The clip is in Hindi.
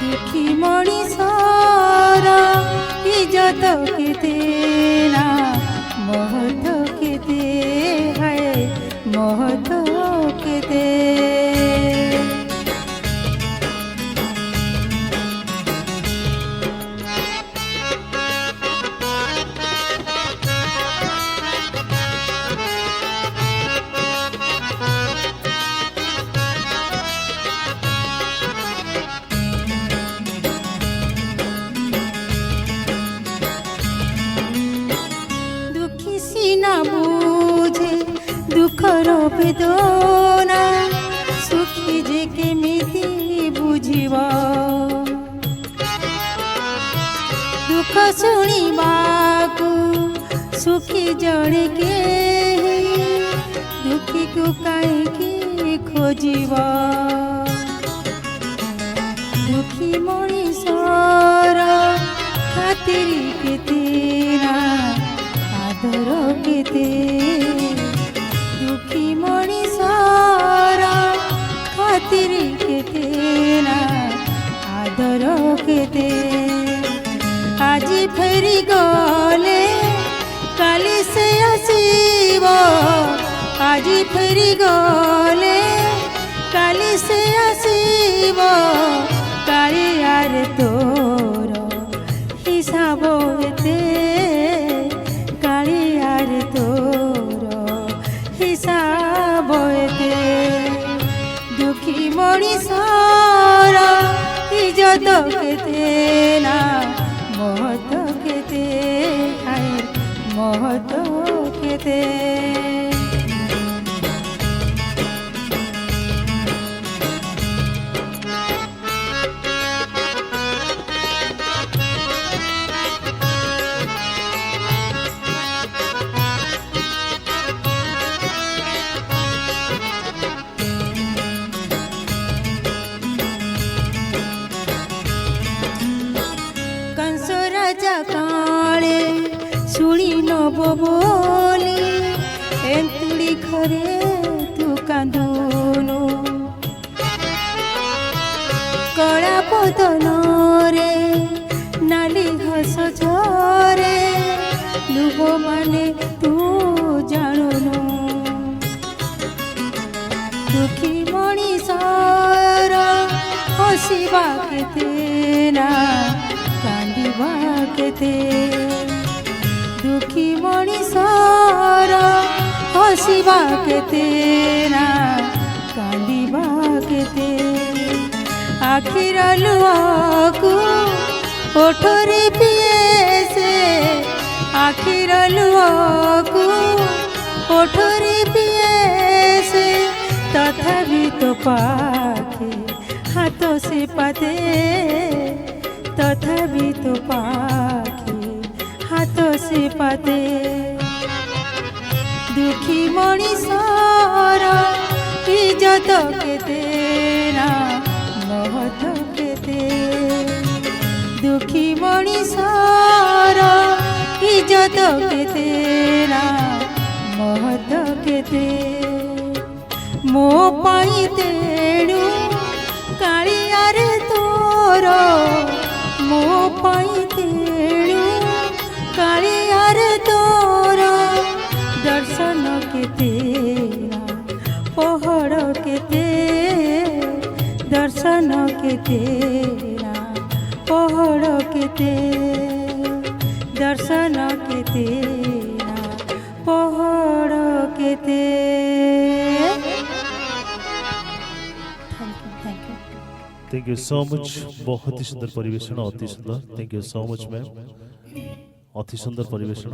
दुखी मणिषर इज्जत केते ना महत केते है महत केते बुझे दुखर वेदना सुखी जे केमिति बुझिब दुख शुणिबाकू सुखी जड़े के दुखी को कहीं खोजिब दुखी मणिषर खातिर केते ना आदर केते दुखी मणिषर खातिर केते ना आदर केते आज फेरी गले काली से आसीब आज फेरी गले काली से आसीब काली यार तोर हिसाब एते दुखी मणिषर इज्जत केते ना महत केते है महत केते काले शुणी नब बोली एंतुड़ी घरे तू कांदुनु कला पदन रे नाली हस झरे लुह माने तू जानुनु दुखी मणिषर हसिबा केते ना कांदिबा केते दुखी मणिषर हसिबा केते ना कांदिबा केते आखिर लुहकू ओठरे पिए से आखिर लुहकू ओठरे पिए से तथापि तो पाखे हाथ से पाते तथापि तो पाखे हाथ से पाते दुखी मणिषर इज्जत केते ना महत केते दुखी मणिषर इज्जत केते ना महत केते मो पाई तेणु कालियार तोर मो पाई तेणु कालियार तोर दर्शन केते पहड़ केते दर्शन केते पहड़ केते दर्शन केते पहड़ केते। Thank you so much. बहुत ही सुंदर परिवेशन, अति सुंदर। Thank you so much ma'am, अति सुंदर परिवेशन।